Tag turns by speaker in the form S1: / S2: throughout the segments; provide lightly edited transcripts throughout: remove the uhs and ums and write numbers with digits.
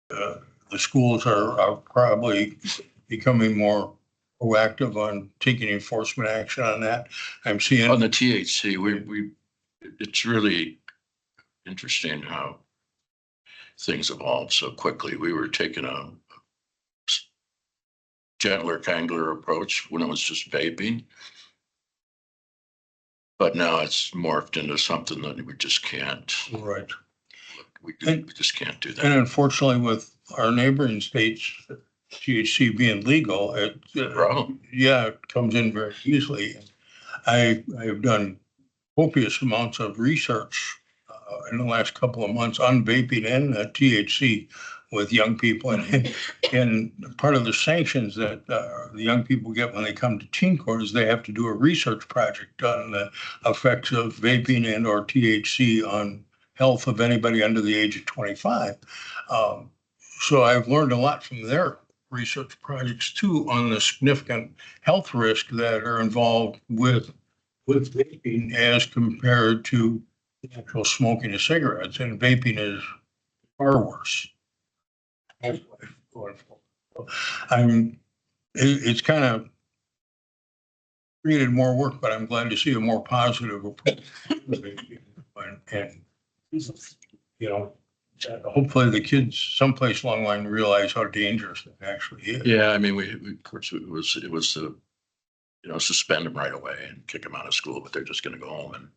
S1: the schools are probably becoming more proactive on taking enforcement action on that. I'm seeing.
S2: On the THC, it's really interesting how things evolved so quickly. We were taking a gentler, kindler approach when it was just vaping. But now it's morphed into something that we just can't.
S1: Right.
S2: We just can't do that.
S1: And unfortunately, with our neighboring states, THC being legal, it comes in very easily. I have done copious amounts of research in the last couple of months on vaping and THC with young people, and part of the sanctions that the young people get when they come to teen court is they have to do a research project on the effects of vaping and or THC on health of anybody under the age of 25. So I've learned a lot from their research projects too on the significant health risks that are involved with vaping as compared to the actual smoking of cigarettes, and vaping is far worse. It's kind of created more work, but I'm glad to see a more positive approach. And you know, hopefully the kids someplace along the line realize how dangerous it actually is.
S2: Yeah, I mean, we of course it was to, suspend them right away and kick them out of school, but they're just going to go home and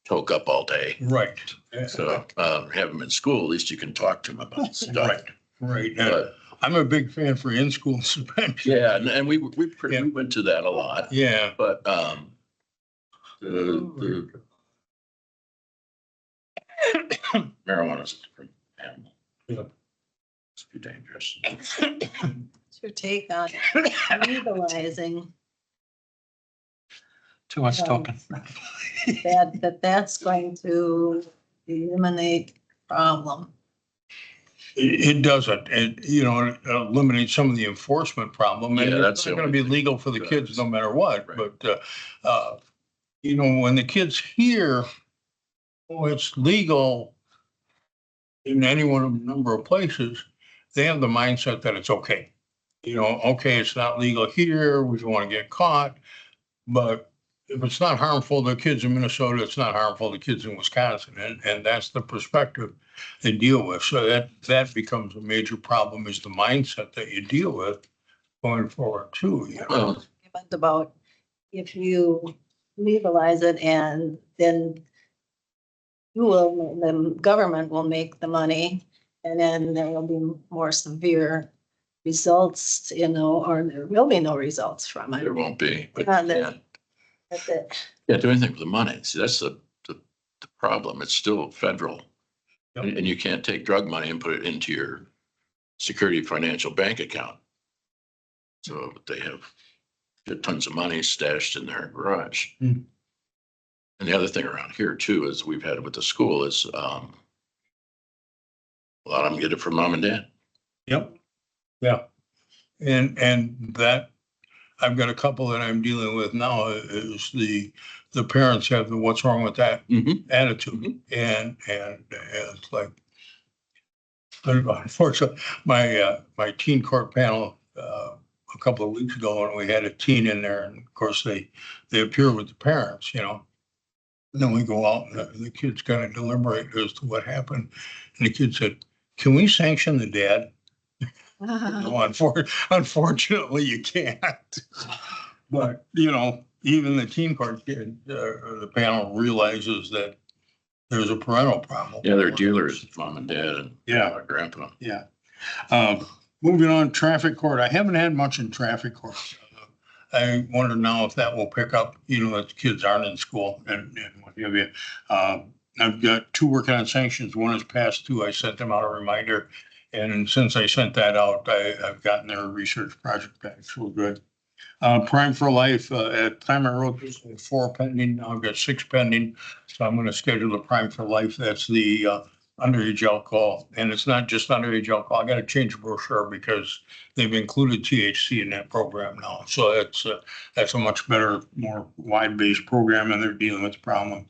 S2: toke up all day.
S1: Right.
S2: So have them in school, at least you can talk to them about stuff.
S1: Right. But I'm a big fan for in-school suspension.
S2: Yeah, and we went to that a lot.
S1: Yeah.
S2: But the marijuana is a different animal.
S1: Yeah.
S2: It's too dangerous.
S3: What's your take on legalizing
S4: Too much talking.
S3: that's going to eliminate problem?
S1: It doesn't. It eliminates some of the enforcement problem. And
S2: that's
S1: not going to be legal for the kids no matter what.
S2: Right.
S1: But, when the kids hear, oh, it's legal in any one of a number of places, they have the mindset that it's okay. Okay, it's not legal here. We don't want to get caught. But if it's not harmful to kids in Minnesota, it's not harmful to kids in Wisconsin. And that's the perspective they deal with. So that becomes a major problem, is the mindset that you deal with going forward too.
S3: About if you legalize it and then the government will make the money, and then there will be more severe results, or there will be no results from it.
S2: There won't be. But
S3: That's it.
S2: Yeah, do anything with the money. See, that's the problem. It's still federal.
S1: Yep.
S2: And you can't take drug money and put it into your security financial bank account. So they have tons of money stashed in their garage.
S1: Mm.
S2: And the other thing around here too, is we've had with the school is a lot of them get it from mom and dad.
S1: Yep. Yeah. And that, I've got a couple that I'm dealing with now, is the parents have the what's wrong with that attitude. And it's like, unfortunately, my teen court panel a couple of weeks ago, and we had a teen in there, and of course they appear with the parents, and then we go out and the kids kind of deliberate as to what happened. And the kid said, "Can we sanction the dad?" Unfortunately, you can't. But even the teen court kid, the panel realizes that there's a parental problem.
S2: Yeah, they're dealers, mom and dad, and grandpa.
S1: Yeah. Moving on, traffic court. I haven't had much in traffic court. I wonder now if that will pick up. If kids aren't in school and what have you. I've got 2 working on sanctions. One is past 2. I sent them out a reminder. And since I sent that out, I've gotten their research project back. So good. Prime for Life, at the time I wrote this, I had 4 pending. Now I've got 6 pending. So I'm going to schedule the Prime for Life. That's the underage alcohol. And it's not just underage alcohol. I got to change the brochure because they've included THC in that program now. So that's a much better, more wide-based program, and they're dealing with the problem.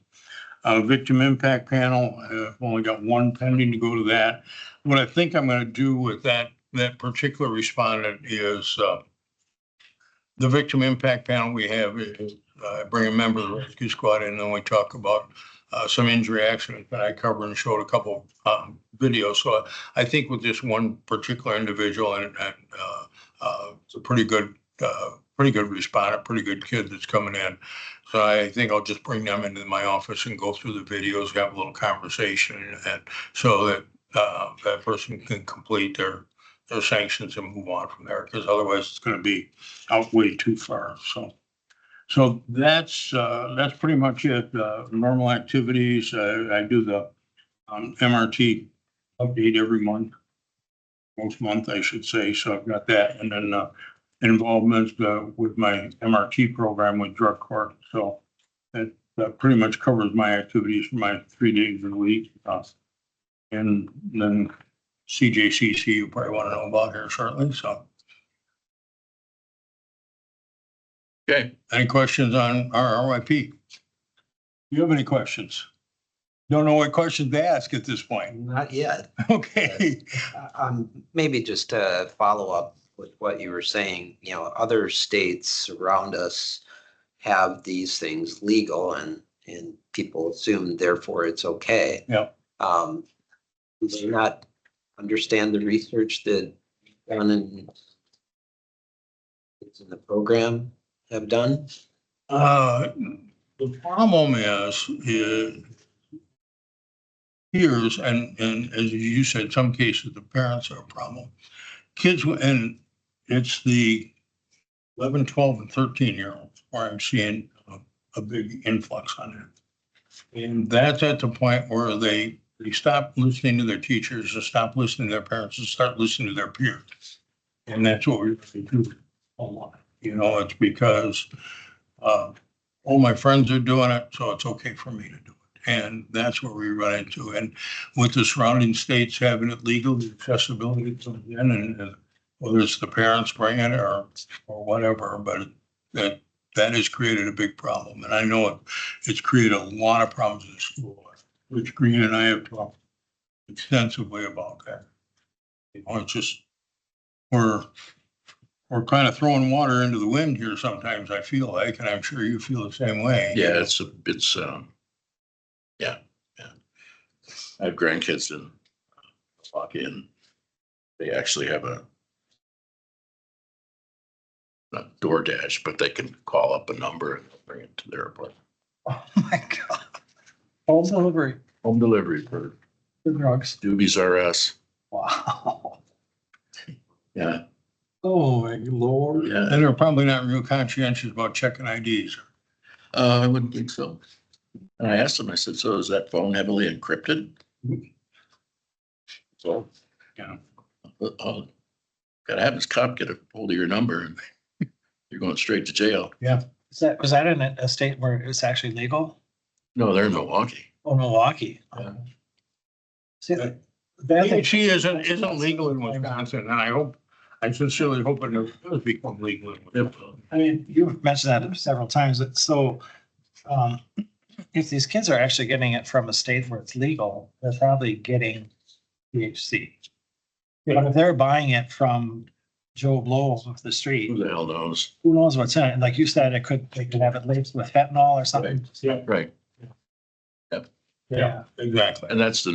S1: Victim impact panel, I've only got one pending to go to that. What I think I'm gonna do with that particular respondent is, the victim impact panel we have is, bring a member of the rescue squad in, and then we talk about, some injury accidents that I covered and showed a couple, videos. So I think with this one particular individual it's a pretty good respondent, pretty good kid that's coming in. So I think I'll just bring them into my office and go through the videos, have a little conversation, and so that that person can complete their sanctions and move on from there, because otherwise it's gonna be out way too far, so. So that's pretty much it, normal activities, I do the MRT update every month. Most month, I should say, so I've got that, and then involvement with my MRT program with drug court, so that pretty much covers my activities for my 3 days a week. And then CJCC, you probably want to know about here shortly, so.
S2: Okay,
S1: Any questions on our RYP? You have any questions? Don't know what questions to ask at this point.
S4: Not yet.
S1: Okay.
S4: Maybe just to follow up with what you were saying, you know, other states around us have these things legal and people assume therefore it's okay.
S1: Yeah.
S4: Do they not understand the research that done it's in the program have done?
S1: The problem is here's, and as you said, some cases, the parents are a problem. Kids, and it's the 11, 12, and 13-year-olds where I'm seeing a big influx on it. And that's at the point where they stop listening to their teachers, and stop listening to their parents, and start listening to their peers. And that's what we really do a lot. You know, it's because all my friends are doing it, so it's okay for me to do it. And that's where we run into. And with the surrounding states having it legal, the accessibility comes in, and whether it's the parents bringing it or whatever, but that has created a big problem. And I know it's created a lot of problems in school, which Green and I have talked extensively about that. You know, it's just, we're kind of throwing water into the wind here sometimes, I feel like, and I'm sure you feel the same way.
S2: yeah, yeah. I have grandkids in Milwaukee, and they actually have not DoorDash, but they can call up a number and bring it to their apartment.
S5: Oh my God. Home delivery
S2: Home delivery for
S5: for drugs.
S2: Doobies R Us.
S5: Wow.
S2: Yeah,
S5: Oh my Lord.
S2: yeah.
S1: And they're probably not real conscientious about checking IDs.
S2: I wouldn't think so. And I asked them, I said, so is that phone heavily encrypted? So,
S1: Yeah.
S2: Gotta have this cop get a hold of your number and you're going straight to jail.
S5: Was that in a state where it's actually legal?
S2: No, they're in Milwaukee.
S5: Oh, Milwaukee.
S2: Yeah.
S5: See,
S1: That
S5: that,
S1: she isn't legal in Wisconsin, and I sincerely hope it never does become legal in Wisconsin.
S5: I mean, you've mentioned that several times. So, if these kids are actually getting it from a state where it's legal, they're probably getting THC. But if they're buying it from Joe Blow off the street,
S2: Who the hell knows?
S5: who knows what's in it? And like you said, they could have it laced with fentanyl or something.
S1: Yeah,
S2: Right.
S1: yeah, exactly.
S2: And that's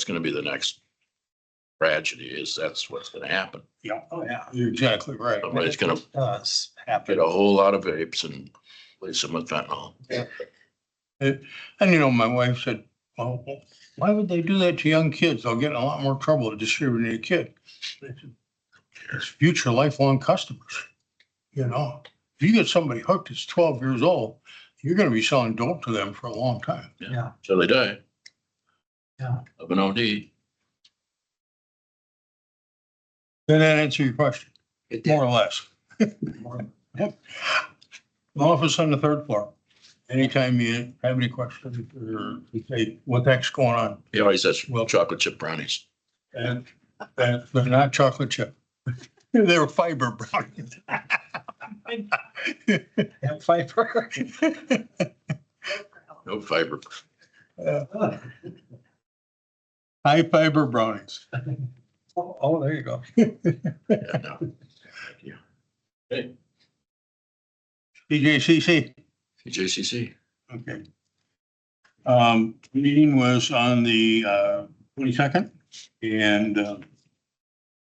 S2: gonna be the next tragedy, that's what's gonna happen.
S1: Yeah,
S5: Oh, yeah.
S1: you're exactly right.
S2: Somebody's gonna
S5: It does
S2: get
S5: happen.
S2: a whole lot of vapes and place them with fentanyl.
S1: And you know, my wife said, well, why would they do that to young kids? They'll get in a lot more trouble distributing to a kid. I said, it's future lifelong customers. You know, if you get somebody hooked that's 12 years old, you're gonna be selling dope to them for a long time.
S5: Yeah.
S2: So they die.
S5: Yeah.
S2: Of an OD.
S1: Did that answer your question?
S4: It
S1: More
S4: did.
S1: or less. Yep. Office on the 3rd floor. Anytime you have any questions or you say, what the heck's going on?
S2: He always has chocolate chip brownies.
S1: And they're not chocolate chip. They're fiber brownies.
S5: And fiber.
S2: No fiber.
S1: High fiber brownies.
S5: Oh, there you go.
S2: Yeah, no. Thank you. Okay,
S1: BJCC,
S2: JCC.
S1: okay. Meeting was on the 22nd, and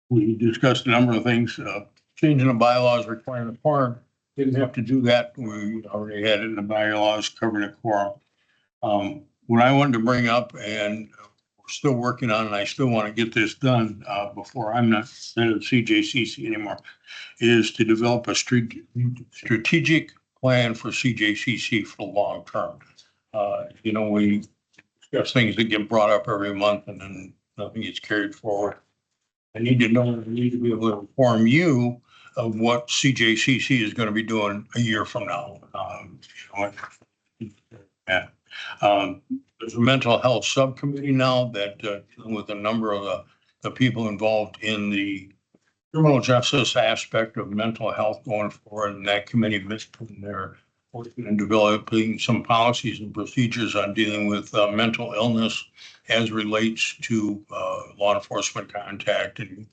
S1: we discussed a number of things, changing the bylaws requiring a quorum. Didn't have to do that. We already had it in the bylaws covering a quorum. What I wanted to bring up, and we're still working on, and I still want to get this done before I'm not head of CJCC anymore, is to develop a strategic plan for CJCC for the long term. You know, we discuss things that get brought up every month and then nothing gets carried forward. I need to know, I need to be able to inform you of what CJCC is going to be doing a year from now. Yeah. There's a mental health subcommittee now that, with a number of the people involved in the criminal justice aspect of mental health going forward, and that committee met, and they're working and developing some policies and procedures on dealing with mental illness as relates to law enforcement contact and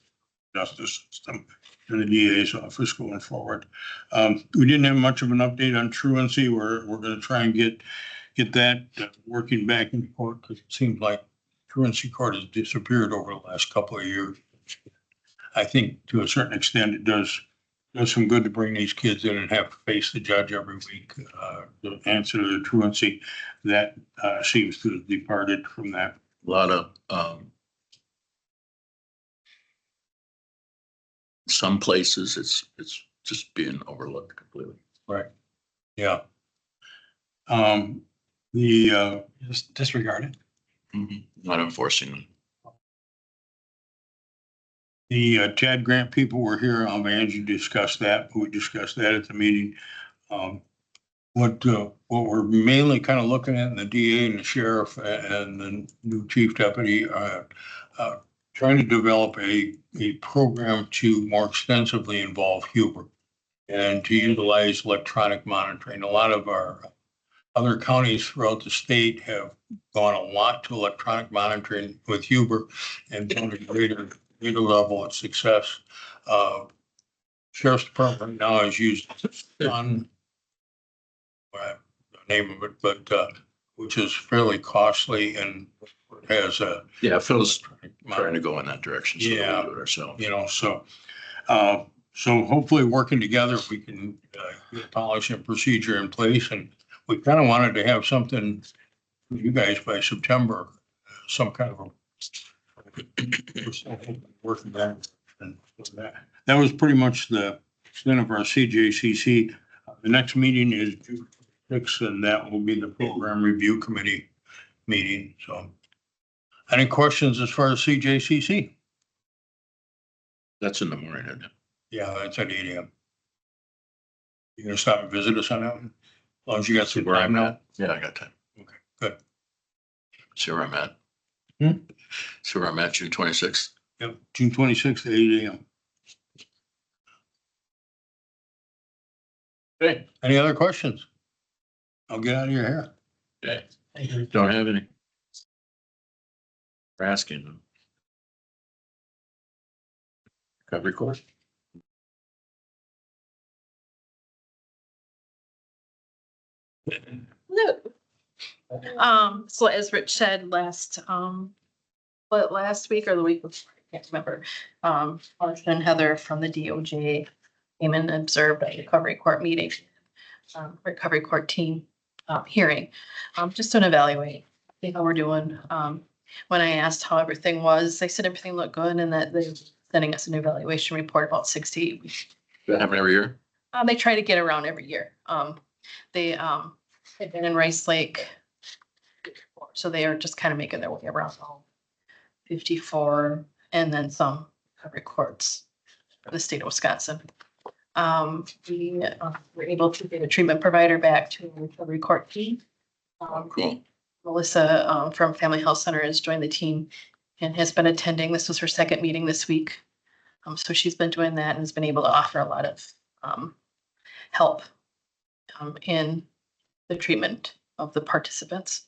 S1: justice system and the DA's office going forward. We didn't have much of an update on truancy. We're going to try and get that working back in court, because it seems like truancy court has disappeared over the last couple of years. I think to a certain extent, it does some good to bring these kids in and have to face the judge every week to answer to the truancy. That seems to have departed from that.
S2: A lot of, some places it's just being overlooked completely.
S1: Right. Yeah.
S5: Just disregard it.
S2: Not enforcing them.
S1: The Chad Grant people were here. Angie discussed that. We discussed that at the meeting. What we're mainly kind of looking at, and the DA and the sheriff and the new chief deputy, trying to develop a program to more extensively involve Huber and to utilize electronic monitoring. A lot of our other counties throughout the state have gone a lot to electronic monitoring with Huber and found a greater level of success. Sheriff's Department now has used Sun, the name of it, but which is fairly costly and has a.
S2: Yeah, Phil's trying to go in that direction. So
S1: Yeah.
S2: we'll do it ourselves.
S1: You know, so hopefully working together, we can get a policy and procedure in place, and we kind of wanted to have something for you guys by September, some kind of a working that. And that was pretty much the extent of our CJCC. The next meeting is June 6th, and that will be the program review committee meeting. So any questions as far as CJCC?
S2: That's in the morning, isn't it?
S1: Yeah, that's at 8 AM. You gonna stop and visit us on that one? As long as you got
S2: See
S1: some
S2: where
S1: time
S2: I'm
S1: now.
S2: at? Yeah, I got time.
S1: Okay, good.
S2: See where I'm at.
S1: Hmm?
S2: See where I'm at, June 26th.
S1: Yep, June 26th at 8 AM.
S2: Okay.
S1: Any other questions? I'll get out of your hair.
S2: Okay. Don't have any. We're asking them. Recovery course?
S6: No. So as Rich said last week or the week before, I can't remember. Marcia and Heather from the DOJ came and observed a recovery court meeting, recovery court team hearing, just to evaluate, see how we're doing. When I asked how everything was, they said everything looked good and that they're sending us an evaluation report about 6 to 8 weeks.
S2: That happen every year?
S6: They try to get around every year. They've been in Rice Lake before, so they are just kind of making their way around all 54 and then some recovery courts for the state of Wisconsin. We were able to get a treatment provider back to a recovery court team.
S2: Cool.
S6: Melissa from Family Health Center has joined the team and has been attending. This was her second meeting this week. So she's been doing that and has been able to offer a lot of help in the treatment of the participants.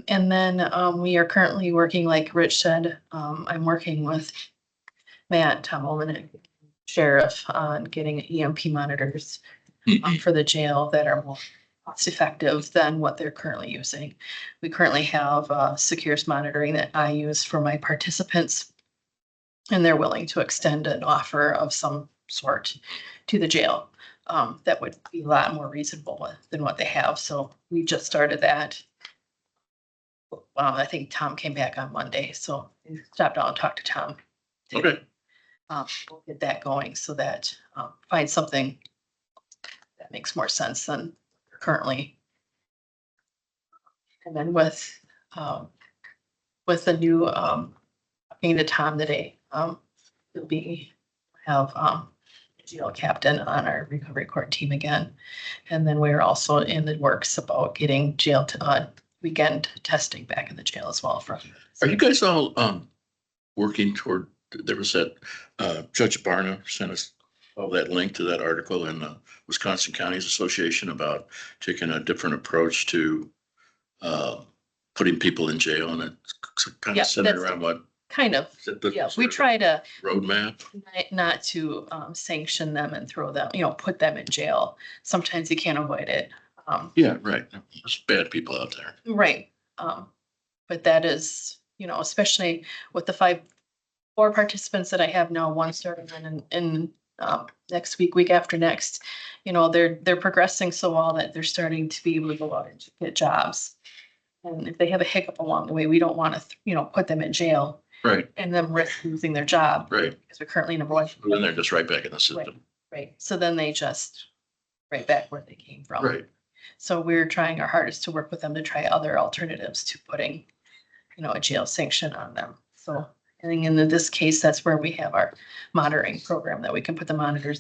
S6: And then we are currently working, like Rich said, I'm working with Matt, Tom Olman, Sheriff on getting EMP monitors for the jail that are more cost effective than what they're currently using. We currently have Securus monitoring that I use for my participants. And they're willing to extend an offer of some sort to the jail. That would be a lot more reasonable than what they have. So we just started that. I think Tom came back on Monday, so we stopped out and talked to Tom.
S2: Okay.
S6: We'll get that going so that find something that makes more sense than currently. And then with the new talking to Tom today, it'll be have jail captain on our recovery court team again. And then we're also in the works about getting jail to weekend testing back in the jail as well.
S2: Are you guys all working toward, there was that Judge Barna sent us all that link to that article in the Wisconsin Counties Association about taking a different approach to putting people in jail, and it's kind
S6: Yeah,
S2: of centered
S6: that's-
S2: around what?
S6: Kind of,
S2: is it the
S6: yeah,
S2: sort
S6: we
S2: of
S6: try to
S2: roadmap?
S6: not to sanction them and throw them, put them in jail. Sometimes you can't avoid it.
S2: Yeah, right. There's bad people out there.
S6: Right. But that is, especially with the 4 participants that I have now, one starting in next week after next, they're progressing so well that they're starting to be able to go out and get jobs. And if they have a hiccup along the way, we don't want to, put them in jail
S2: Right,
S6: and them risk losing their job
S2: right.
S6: because we're currently number 1.
S2: Then they're just right back in the system.
S6: Right. So then they just right back where they came from.
S2: Right.
S6: So we're trying our hardest to work with them to try other alternatives to putting, a jail sanction on them. So I think in this case, that's where we have our monitoring program that we can put the monitors